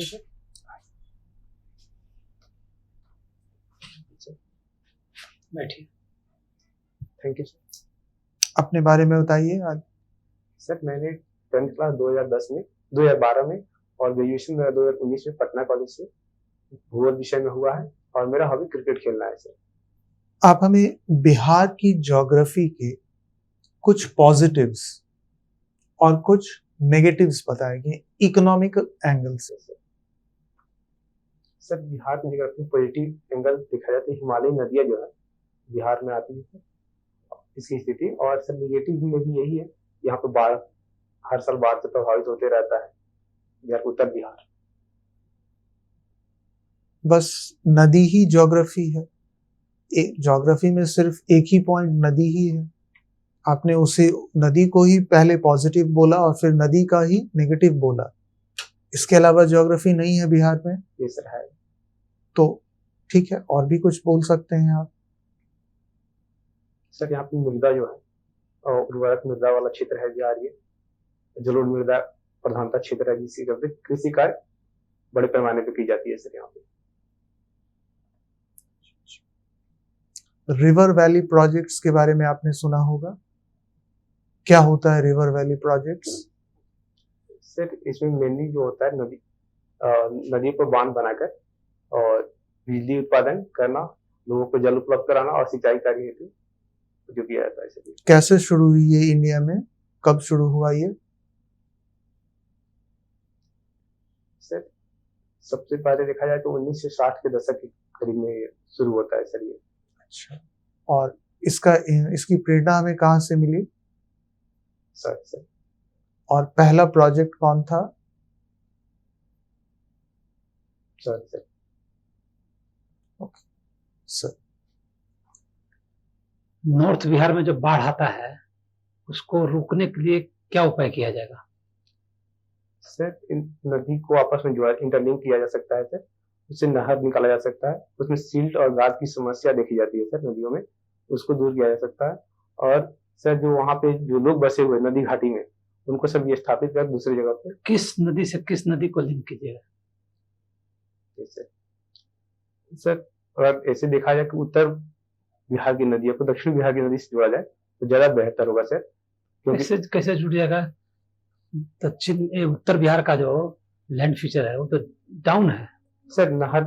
Sir. बैठिए। Thank you sir. अपने बारे में बताइए आज। सर मैंने 10th क्लास 2012 में और ग्रेजुएशन मेरा 2019 में पटना कॉलेज से भूगोल विषय में हुआ है और मेरा हॉबी क्रिकेट खेलना है सर। आप हमें बिहार की ज्योग्राफी के कुछ पॉजिटिव्स और कुछ नेगेटिव्स बताएंगे इकोनॉमिक एंगल से। सर बिहार में अगर पॉजिटिव एंगल देखा जाए तो हिमालयी नदियां जो है बिहार में आती है इसकी स्थिति, और सर निगेटिव में भी यही है, यहाँ पे बाढ़ हर साल बाढ़ से प्रभावित होते रहता है बिहार, उत्तर बिहार। बस नदी ही ज्योग्राफी है, ज्योग्राफी में सिर्फ एक ही पॉइंट नदी ही है। आपने उसे नदी को ही पहले पॉजिटिव बोला और फिर नदी का ही नेगेटिव बोला, इसके अलावा ज्योग्राफी नहीं है बिहार में। ये सर है। तो ठीक है, और भी कुछ बोल सकते हैं आप। सर यहाँ पे मृदा जो है और उर्वरक मृदा वाला क्षेत्र है बिहार, ये जलोढ़ मृदा प्रधानता क्षेत्र है जिसकी करते कृषि कार्य बड़े पैमाने पे की जाती है सर यहाँ पे। रिवर वैली प्रोजेक्ट्स के बारे में आपने सुना होगा, क्या होता है रिवर वैली प्रोजेक्ट्स? सर इसमें मेनली जो होता है नदी पर बांध बनाकर और बिजली उत्पादन करना, लोगों को जल उपलब्ध कराना और सिंचाई कार्य हेतु जो किया जाता है सर। कैसे शुरू हुई ये इंडिया में, कब शुरू हुआ ये? सर सबसे पहले देखा जाए तो 1960 के दशक के करीब में शुरू होता है सर ये। अच्छा, और इसकी प्रेरणा हमें कहाँ से मिली सर? और पहला प्रोजेक्ट कौन था sir? Okay sir. North Bihar में जो बाढ़ आता है उसको रोकने के लिए क्या उपाय किया जाएगा? सर इन नदी को आपस में जोड़ा इंटरलिंक किया जा सकता है सर, उससे नहर निकाला जा सकता है, उसमें सिल्ट और गाद की समस्या देखी जाती है सर नदियों में, उसको दूर किया जा सकता है। और सर जो वहाँ पे जो लोग बसे हुए नदी घाटी में उनको सब ये स्थापित कर दूसरी जगह पे। किस नदी से किस नदी को लिंक कीजिएगा? सर अगर ऐसे देखा जाए कि उत्तर बिहार की नदियों को दक्षिण बिहार की नदी से जोड़ा जाए तो ज्यादा बेहतर होगा सर, क्योंकि कैसे जुड़ जाएगा? उत्तर बिहार का जो लैंड फीचर है वो तो डाउन है सर। नहर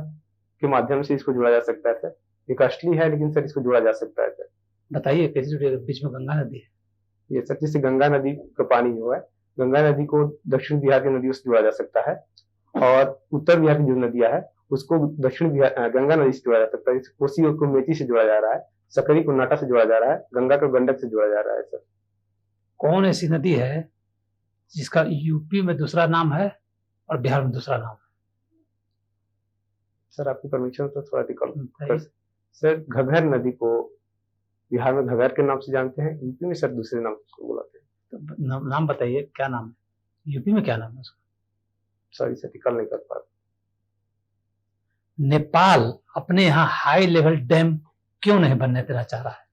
के माध्यम से इसको जोड़ा जा सकता है सर, ये कॉस्टली है लेकिन सर इसको जोड़ा जा सकता है सर। बताइए कैसे जुड़ेगा? बीच में गंगा नदी है। ये सर जैसे गंगा नदी का पानी जो है, गंगा नदी को दक्षिण बिहार की नदियों से जोड़ा जा सकता है और उत्तर बिहार की जो नदियां है उसको दक्षिण बिहार गंगा नदी से जोड़ा जा सकता है। जैसे कोसी को मेची से जोड़ा जा रहा है, सकरी को नाटा से जोड़ा जा रहा है, गंगा को गंडक से जोड़ा जा रहा है सर। कौन ऐसी नदी है जिसका यूपी में दूसरा नाम है और बिहार में दूसरा नाम है? सर आपकी परमिशन तो थोड़ा कर सर। घग्गर नदी को बिहार में घग्गर के नाम से जानते हैं, यूपी में सर दूसरे नाम से उसको बुलाते हैं। तो नाम बताइए, क्या नाम है यूपी में, क्या नाम है उसका? सर इसे टिकल नहीं कर पा। नेपाल अपने यहाँ हाई लेवल डैम क्यों नहीं बनने देना चाह रहा है?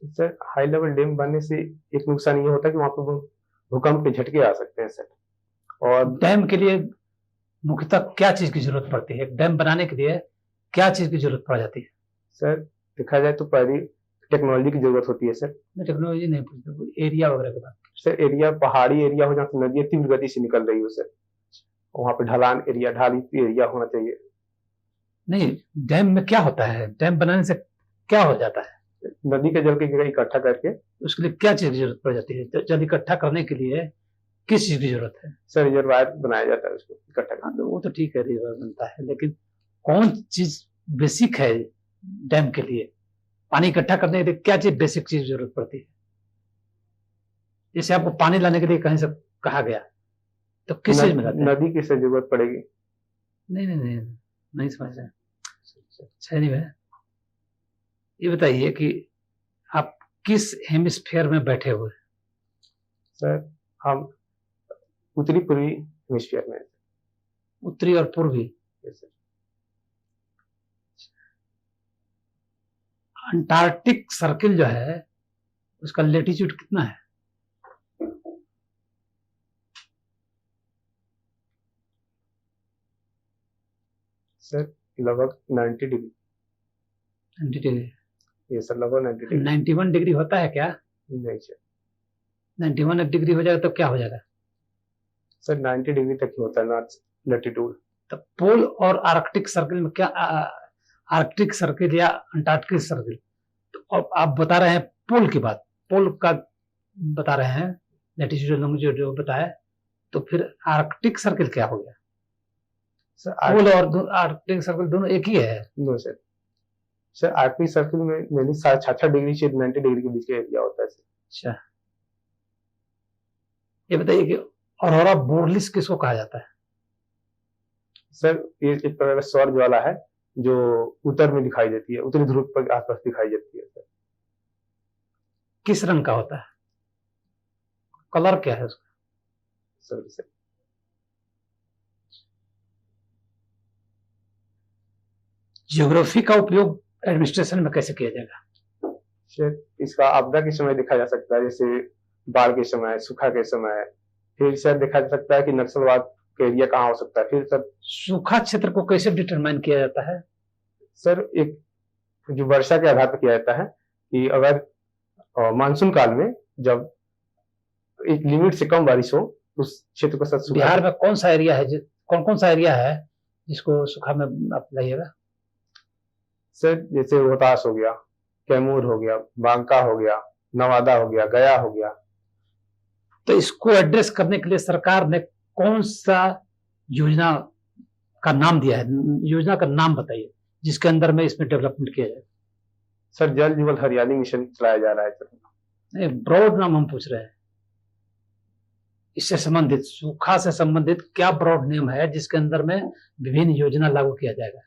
सर हाई लेवल डैम बनने से एक नुकसान ये होता है कि वहां पर भूकंप के झटके आ सकते हैं सर। और डैम के लिए मुख्यतः क्या चीज की जरूरत पड़ती है? डैम बनाने के लिए क्या चीज की जरूरत पड़ जाती है? सर देखा जाए तो पहली टेक्नोलॉजी की जरूरत होती है सर। टेक्नोलॉजी नहीं पूछता, एरिया वगैरह के बात। सर एरिया पहाड़ी एरिया हो जहाँ से नदियां तीव्र गति से निकल रही हो सर, वहां पे ढलान एरिया ढाली एरिया होना चाहिए। नहीं, डैम में क्या होता है? डैम बनाने से क्या हो जाता है? नदी के जल के इकट्ठा करके उसके लिए क्या चीज की जरूरत पड़ जाती है? जल इकट्ठा करने के लिए किस चीज की जरूरत है? सर रिजर्वायर बनाया जाता है उसको इकट्ठा करके। हाँ तो वो तो ठीक है, रिजर्वायर बनता है, लेकिन कौन चीज बेसिक है डैम के लिए? पानी इकट्ठा करने के लिए क्या चीज बेसिक चीज जरूरत पड़ती है? जैसे आपको पानी लाने के लिए कहीं से कहा गया तो किस चीज में लाते हैं? नदी की सर जरूरत पड़ेगी। नहीं समझ रहे। अच्छा नहीं है, ये बताइए कि आप किस हेमिस्फीयर में बैठे हुए? सर हम उत्तरी पूर्वी हेमिस्फीयर में। उत्तरी और पूर्वी। अंटार्कटिक सर्किल जो है उसका लेटीट्यूड कितना है? सर लगभग 90 डिग्री। 90 डिग्री? ये सर लगभग 90 डिग्री। 91 डिग्री होता है क्या? नहीं सर। 91 डिग्री हो जाएगा तो क्या हो जाएगा? सर 90 डिग्री तक ही होता है नॉर्थ लैटिट्यूड। तो पोल और आर्कटिक सर्किल में क्या आर्कटिक सर्किल या अंटार्कटिक सर्किल, तो अब आप बता रहे हैं पोल की बात, पोल का बता रहे हैं लैटिट्यूड लॉन्गिट्यूड जो बताया, तो फिर आर्कटिक सर्किल क्या हो गया? सर पोल और आर्कटिक सर्किल दोनों एक ही है? No sir. Sir Arctic circle में यानी 66 डिग्री से 90 डिग्री के बीच का एरिया होता है सर। अच्छा, ये बताइए कि ऑरोरा बोरलिस किसको कहा जाता है? सर ये एक प्रकार का सौर ज्वाला है जो उत्तर में दिखाई देती है, उत्तरी ध्रुव पर आसपास दिखाई देती है सर। किस रंग का होता है? कलर क्या है उसका? सर ज्योग्राफी का उपयोग एडमिनिस्ट्रेशन में कैसे किया जाएगा? सर इसका आपदा के समय देखा जा सकता है, जैसे बाढ़ के समय, सूखा के समय। फिर सर देखा जा सकता है कि नक्सलवाद का एरिया कहाँ हो सकता है। फिर सर सूखा क्षेत्र को कैसे डिटरमाइन किया जाता है? सर एक जो वर्षा के आधार पर किया जाता है कि अगर मानसून काल में जब एक लिमिट से कम बारिश हो तो उस क्षेत्र को सर सूखा। बिहार में कौन सा एरिया है, कौन कौन सा एरिया है जिसको सूखा में आप लाइएगा? सर जैसे रोहतास हो गया, कैमूर हो गया, बांका हो गया, नवादा हो गया, गया हो गया। तो इसको एड्रेस करने के लिए सरकार ने कौन सा योजना का नाम दिया है? योजना का नाम बताइए जिसके अंदर में इसमें डेवलपमेंट किया जाए। सर जल जीवन हरियाली मिशन चलाया जा रहा है सर। नहीं, ब्रॉड नाम हम पूछ रहे हैं। इससे संबंधित, सूखा से संबंधित क्या ब्रॉड नेम है जिसके अंदर में विभिन्न योजना लागू किया जाएगा?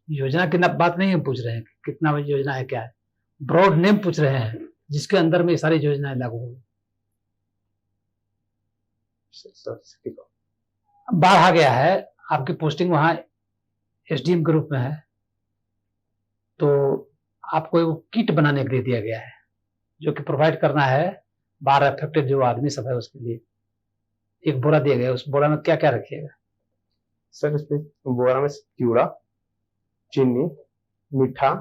योजना की बात नहीं हम पूछ रहे हैं कितना योजना है, क्या है, ब्रॉड नेम पूछ रहे हैं जिसके अंदर में सारी योजनाएं लागू होगी। बाढ़ आ गया है, आपकी पोस्टिंग वहां एसडीएम के रूप में है, तो आपको एक किट बनाने के लिए दिया गया है जो कि प्रोवाइड करना है बाढ़ अफेक्टेड जो आदमी सब है उसके लिए। एक बोरा दिया गया, उस बोरा में क्या क्या रखिएगा? सर इसमें बोरा में चूड़ा, चीनी, मीठा,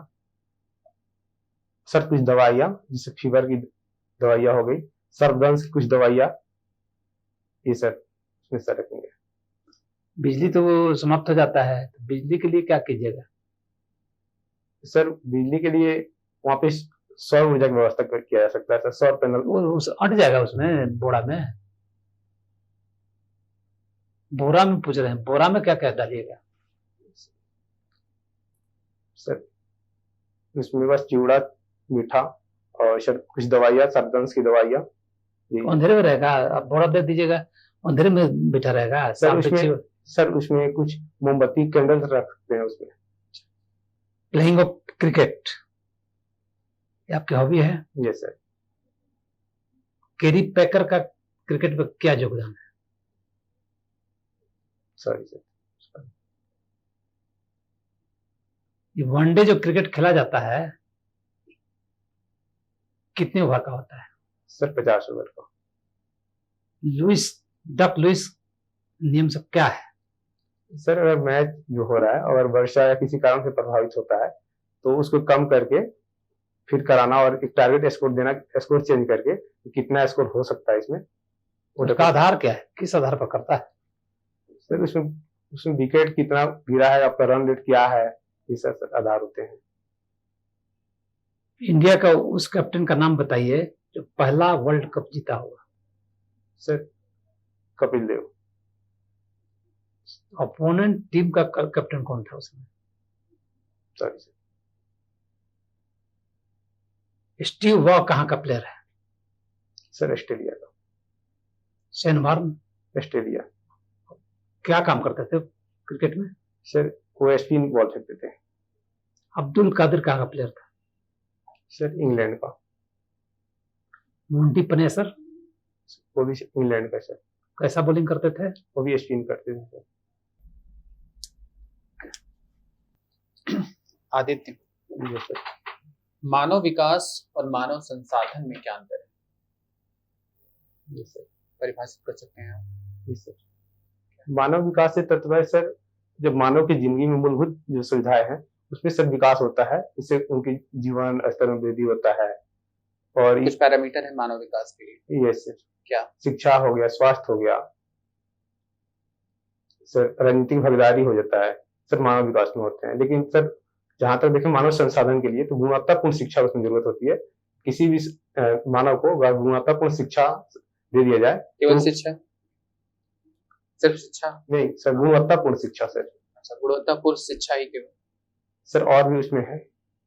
सर कुछ दवाइयाँ जैसे फीवर की दवाइयाँ हो गई, सर्वदंश की कुछ दवाइयाँ, ये सर इसमें सर रखेंगे। बिजली तो समाप्त हो जाता है, तो बिजली के लिए क्या कीजिएगा? सर बिजली के लिए वहाँ पे सौर ऊर्जा की व्यवस्था किया जा सकता है सर, सौर पैनल। वो अट जाएगा उसमें बोरा में? बोरा में पूछ रहे हैं, बोरा में क्या क्या डालिएगा? सर इसमें बस चूड़ा, मीठा और सर कुछ दवाइयाँ, सर्वदंश की दवाइयाँ। अंधेरे में रहेगा, आप बोरा दे दीजिएगा, अंधेरे में बैठा रहेगा। सर उसमें कुछ मोमबत्ती, कैंडल रख सकते हैं उसमें। प्लेइंग ऑफ क्रिकेट ये आपकी हॉबी है? Yes sir. कैरी पैकर का क्रिकेट में क्या योगदान है? Sorry sir. ये वनडे जो क्रिकेट खेला जाता है कितने ओवर का होता है? सर 50 ओवर का। डक लुइस नियम सब क्या है? सर अगर मैच जो हो रहा है अगर वर्षा या किसी कारण से प्रभावित होता है तो उसको कम करके फिर कराना और एक टारगेट स्कोर देना, स्कोर चेंज करके कितना स्कोर हो सकता है इसमें। उसका आधार क्या है, किस आधार पर करता है? सर उसमें विकेट कितना गिरा है, आपका रन रेट क्या है, ये सब आधार होते हैं। इंडिया का उस कैप्टन का नाम बताइए जो पहला वर्ल्ड कप जीता होगा। Sir Kapil Dev. Opponent team का कैप्टन कौन था उसमें? Sorry sir. स्टीव वॉ कहाँ का प्लेयर है? सर ऑस्ट्रेलिया का। Shane Warne? ऑस्ट्रेलिया। क्या काम करते थे क्रिकेट में? सर वो स्पिन बॉल फेंकते थे। अब्दुल कादिर कहाँ का प्लेयर था? सर इंग्लैंड का। Monty Panesar? वो भी इंग्लैंड का सर। कैसा बॉलिंग करते थे? वो भी स्पिन करते थे सर। आदित्य, मानव विकास और मानव संसाधन में क्या अंतर है? सर परिभाषित कर सकते हैं आप? सर मानव विकास से तात्पर्य सर जब मानव की जिंदगी में मूलभूत जो सुविधाएं हैं उसमें सब विकास होता है, इससे उनकी जीवन स्तर में वृद्धि होता है। और कुछ पैरामीटर है मानव विकास के लिए? ये सर, क्या? शिक्षा हो गया, स्वास्थ्य हो गया सर, राजनीतिक भागीदारी हो जाता है सर, मानव विकास में होते हैं। लेकिन सर जहां तक देखें मानव संसाधन के लिए तो गुणवत्तापूर्ण शिक्षा उसमें जरूरत होती है। किसी भी मानव को अगर गुणवत्तापूर्ण शिक्षा दे दिया जाए, केवल तो शिक्षा? सिर्फ शिक्षा नहीं सर, गुणवत्तापूर्ण शिक्षा सर। अच्छा, गुणवत्तापूर्ण शिक्षा ही केवल? सर और भी उसमें है,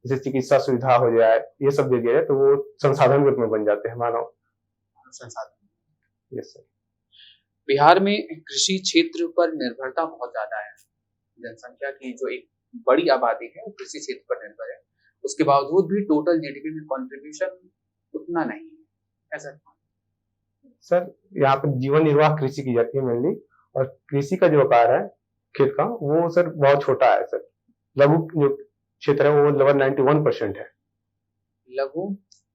जैसे चिकित्सा सुविधा हो जाए, ये सब दे दिया जाए तो वो संसाधन के रूप में बन जाते हैं मानव संसाधन। Yes sir. बिहार में कृषि क्षेत्र पर निर्भरता बहुत ज्यादा है। जनसंख्या की जो एक बड़ी आबादी है वो कृषि क्षेत्र पर निर्भर है, उसके बावजूद भी टोटल जीडीपी में कंट्रीब्यूशन उतना नहीं है, ऐसा? सर यहाँ पर जीवन निर्वाह कृषि की जाती है मेनली, और कृषि का जो आकार है खेत का वो सर बहुत छोटा है सर। लघु जो क्षेत्र है वो लगभग 91% है लघु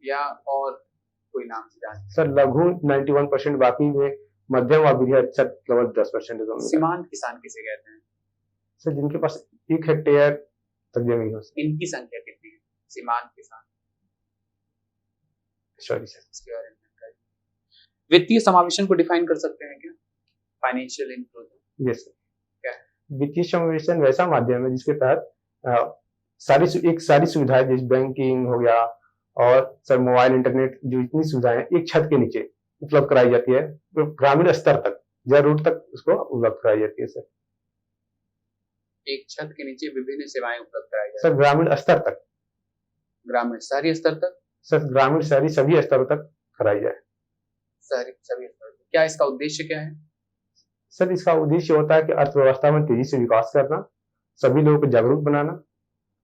या और कोई नाम से जान? सर लघु 91%, बाकी में मध्यम और बृहद सर लगभग 10% है। सीमांत किसान किसे कहते हैं? सर जिनके पास 1 हेक्टेयर तक जमीन हो। इनकी संख्या कितनी है सीमांत किसान? सॉरी सर, इसके बारे में वित्तीय समावेशन को डिफाइन कर सकते हैं क्या? Financial inclusion. Yes sir. क्या है? वित्तीय समावेशन वैसा माध्यम है जिसके तहत सारी सुविधाएं जैसे बैंकिंग हो गया और सर मोबाइल इंटरनेट, जो इतनी सुविधाएं एक छत के नीचे उपलब्ध कराई जाती है, तो ग्रामीण स्तर तक, जरूरत तक उसको उपलब्ध कराई जाती है सर। एक छत के नीचे विभिन्न सेवाएं उपलब्ध कराई जाती सर ग्रामीण स्तर तक, ग्रामीण शहरी स्तर तक? सर ग्रामीण शहरी सभी स्तरों तक कराई जाए। शहरी सभी स्तर तक। क्या इसका उद्देश्य क्या है? सर इसका उद्देश्य होता है कि अर्थव्यवस्था में तेजी से विकास करना, सभी लोगों को जागरूक बनाना।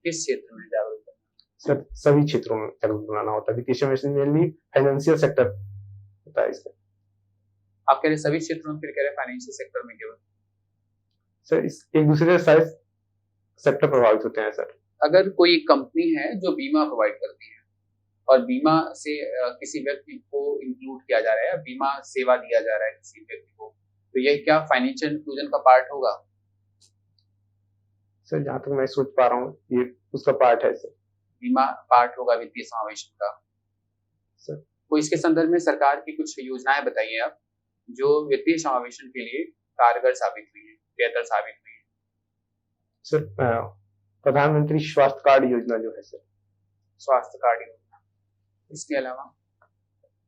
किस क्षेत्र में जागरूक करना? सर सभी क्षेत्रों में जागरूक बनाना होता है। वित्तीय समावेशन मेनली फाइनेंशियल सेक्टर होता है इसका। आप कह रहे सभी क्षेत्रों में, फिर कह रहे फाइनेंशियल सेक्टर में केवल? सर इस एक दूसरे से सारे सेक्टर प्रभावित होते हैं सर। अगर कोई कंपनी है जो बीमा प्रोवाइड करती है और बीमा से किसी व्यक्ति को इंक्लूड किया जा रहा है या बीमा सेवा दिया जा रहा है किसी व्यक्ति को, तो यह क्या फाइनेंशियल इंक्लूजन का पार्ट होगा? सर जहां तक मैं सोच पा रहा हूँ ये उसका पार्ट है सर। बीमा पार्ट होगा वित्तीय समावेशन का सर। तो इसके संदर्भ में सरकार की कुछ योजनाएं बताइए आप, जो वित्तीय समावेशन के लिए कारगर साबित हुई है, बेहतर साबित हुई है। सर प्रधानमंत्री स्वास्थ्य कार्ड योजना जो है सर। स्वास्थ्य कार्ड योजना, इसके अलावा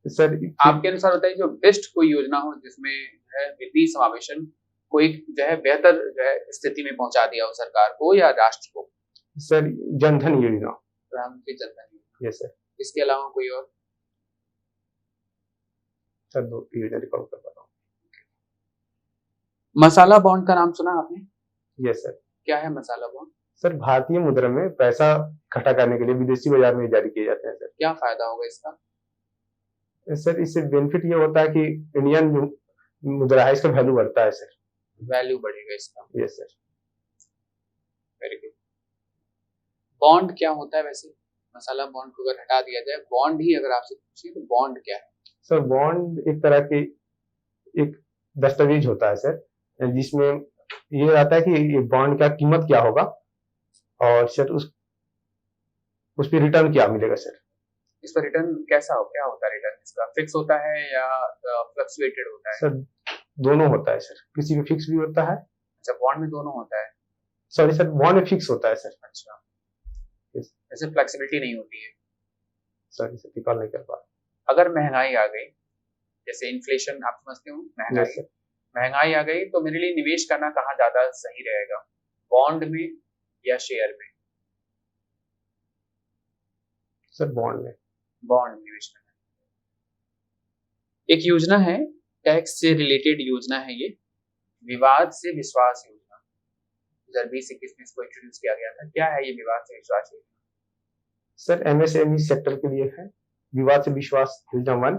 सर आपके अनुसार बताइए जो बेस्ट कोई योजना हो जिसमें जो है वित्तीय समावेशन को एक जो है बेहतर जो है स्थिति में पहुंचा दिया हो सरकार को या राष्ट्र को। सर जनधन योजना। प्रधानमंत्री जनधन योजना। Yes sir. इसके अलावा कोई और? सर 2 योजना रिकॉल कर पा रहा हूँ। मसाला बॉन्ड का नाम सुना आपने? Yes sir. क्या है मसाला बॉन्ड? सर भारतीय मुद्रा में पैसा इकट्ठा करने के लिए विदेशी बाजार में जारी किए जाते हैं सर। क्या फायदा होगा इसका? सर इससे बेनिफिट ये होता है कि इंडियन जो मुद्रा है इसका वैल्यू बढ़ता है सर। वैल्यू बढ़ेगा इसका। Yes sir. Very good. Bond क्या होता है वैसे? मसाला बॉन्ड को अगर हटा दिया जाए, बॉन्ड ही अगर आपसे पूछे तो बॉन्ड क्या है? सर बॉन्ड एक तरह की एक दस्तावेज होता है सर, जिसमें ये रहता है कि ये बॉन्ड का कीमत क्या होगा और सर उस पर रिटर्न क्या मिलेगा सर। इस पर रिटर्न कैसा हो, क्या होता है रिटर्न इसका? फिक्स होता है या फ्लक्चुएटेड होता है? सर दोनों होता है सर, किसी में फिक्स भी होता है। अच्छा, बॉन्ड में दोनों होता है? सॉरी सर, बॉन्ड में फिक्स होता है सर। अच्छा, जैसे फ्लेक्सिबिलिटी नहीं होती है? सॉरी सर, रिकॉल नहीं कर पा। अगर महंगाई आ गई, जैसे इन्फ्लेशन आप समझते हो, महंगाई आ गई तो मेरे लिए निवेश करना कहाँ ज्यादा सही रहेगा, बॉन्ड में या शेयर में? सर बॉन्ड में। बॉन्ड निवेश करना। एक योजना है, टैक्स से रिलेटेड योजना है ये, विवाद से विश्वास योजना। 2020-21 में इसको इंट्रोड्यूस किया गया था। क्या है ये विवाद से विश्वास योजना? सर एमएसएमई सेक्टर के लिए है विवाद से विश्वास योजना 1,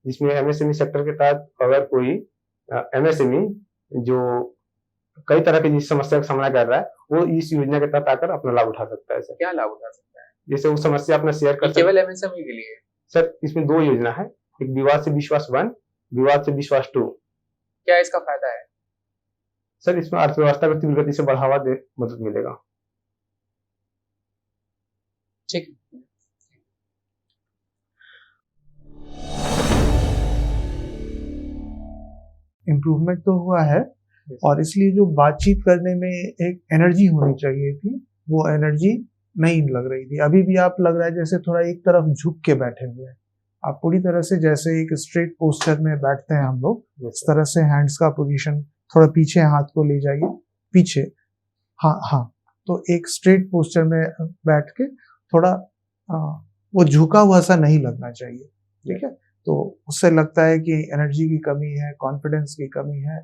जिसमें एमएसएमई सेक्टर के तहत अगर कोई एमएसएमई जो कई तरह की जिस समस्या का सामना कर रहा है वो इस योजना के तहत आकर अपना लाभ उठा सकता है सर। क्या लाभ उठा सकता है? जैसे वो समस्या अपना शेयर कर केवल एमएसएमई के लिए? सर इसमें 2 योजना है, एक विवाद से विश्वास 1, विवाद से विश्वास 2। क्या इसका फायदा है? सर इसमें अर्थव्यवस्था को तीव्र गति से बढ़ावा दे मदद मिलेगा। ठीक है। इम्प्रूवमेंट तो हुआ है, और इसलिए जो बातचीत करने में एक एनर्जी होनी चाहिए थी, वो एनर्जी नहीं लग रही थी। अभी भी आप लग रहा है जैसे थोड़ा एक तरफ झुक के बैठे हुए हैं। आप पूरी तरह से जैसे एक स्ट्रेट पोस्चर में बैठते हैं हम लोग, इस तरह से हैंड्स का पोजीशन थोड़ा पीछे, हाथ को ले जाइए पीछे। हाँ हाँ, तो एक स्ट्रेट पोस्चर में बैठ के थोड़ा वो झुका हुआ सा नहीं लगना चाहिए, ठीक है। तो उससे लगता है कि एनर्जी की कमी है, कॉन्फिडेंस की कमी है।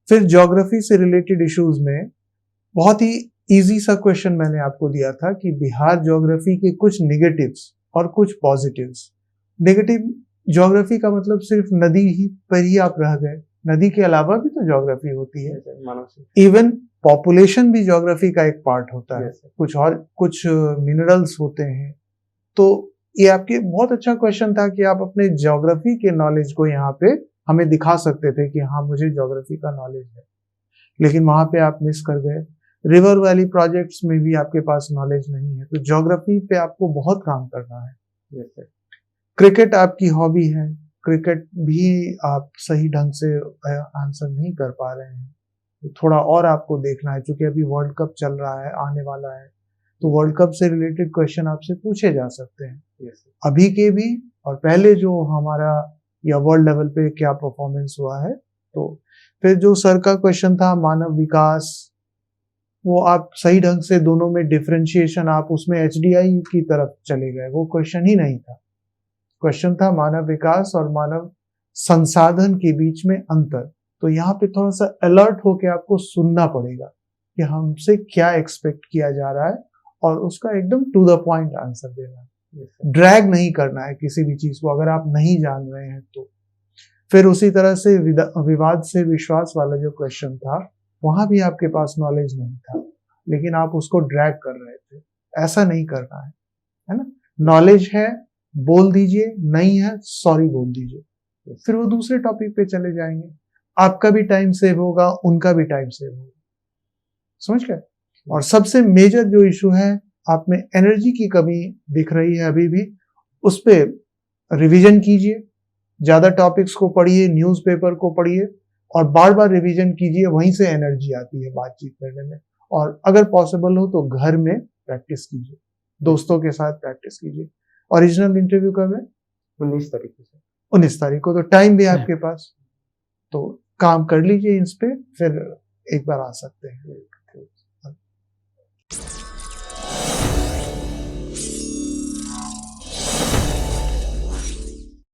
फिर ज्योग्राफी से रिलेटेड इश्यूज में बहुत ही इजी सा क्वेश्चन मैंने आपको दिया था कि बिहार ज्योग्राफी के कुछ नेगेटिव्स और कुछ पॉजिटिव्स। नेगेटिव ज्योग्राफी का मतलब सिर्फ नदी ही पर ही आप रह गए, नदी के अलावा भी तो ज्योग्राफी होती है। इवन पॉपुलेशन भी ज्योग्राफी का एक पार्ट होता है। कुछ मिनरल्स होते हैं। तो ये आपके बहुत अच्छा क्वेश्चन था कि आप अपने ज्योग्राफी के नॉलेज को यहाँ पे हमें दिखा सकते थे कि हाँ मुझे ज्योग्राफी का नॉलेज है, लेकिन वहां पे आप मिस कर गए। रिवर वैली प्रोजेक्ट्स में भी आपके पास नॉलेज नहीं है। तो ज्योग्राफी पे आपको बहुत काम करना है। क्रिकेट आपकी हॉबी है, क्रिकेट भी आप सही ढंग से आंसर नहीं कर पा रहे हैं। तो थोड़ा और आपको देखना है, क्योंकि अभी वर्ल्ड कप चल रहा है, आने वाला है, तो वर्ल्ड कप से रिलेटेड क्वेश्चन आपसे पूछे जा सकते हैं। अभी के भी और पहले जो हमारा या वर्ल्ड लेवल पे क्या परफॉर्मेंस हुआ है। तो फिर जो सर का क्वेश्चन था मानव विकास, वो आप सही ढंग से दोनों में डिफरेंशिएशन, आप उसमें एचडीआई की तरफ चले गए, वो क्वेश्चन ही नहीं था। क्वेश्चन था मानव विकास और मानव संसाधन के बीच में अंतर। तो यहाँ पे थोड़ा सा अलर्ट होके आपको सुनना पड़ेगा कि हमसे क्या एक्सपेक्ट किया जा रहा है, और उसका एकदम टू द पॉइंट आंसर देना है। ड्रैग नहीं करना है किसी भी चीज को, अगर आप नहीं जान रहे हैं तो। फिर उसी तरह से विवाद से विश्वास वाला जो क्वेश्चन था, वहां भी आपके पास नॉलेज नहीं था, लेकिन आप उसको ड्रैग कर रहे थे। ऐसा नहीं करना है ना। नॉलेज है बोल दीजिए, नहीं है सॉरी बोल दीजिए, फिर वो दूसरे टॉपिक पे चले जाएंगे। आपका भी टाइम सेव होगा, उनका भी टाइम सेव होगा। समझ गए। और सबसे मेजर जो इशू है, आप में एनर्जी की कमी दिख रही है अभी भी, उस पर रिवीजन कीजिए, ज्यादा टॉपिक्स को पढ़िए, न्यूज़पेपर को पढ़िए, और बार बार रिवीजन कीजिए। वहीं से एनर्जी आती है बातचीत करने में। और अगर पॉसिबल हो तो घर में प्रैक्टिस कीजिए, दोस्तों के साथ प्रैक्टिस कीजिए। ओरिजिनल इंटरव्यू कब है? 19 तारीख से। 19 तारीख को, तो टाइम भी आपके पास, तो काम कर लीजिए इस पे, फिर एक बार आ सकते हैं।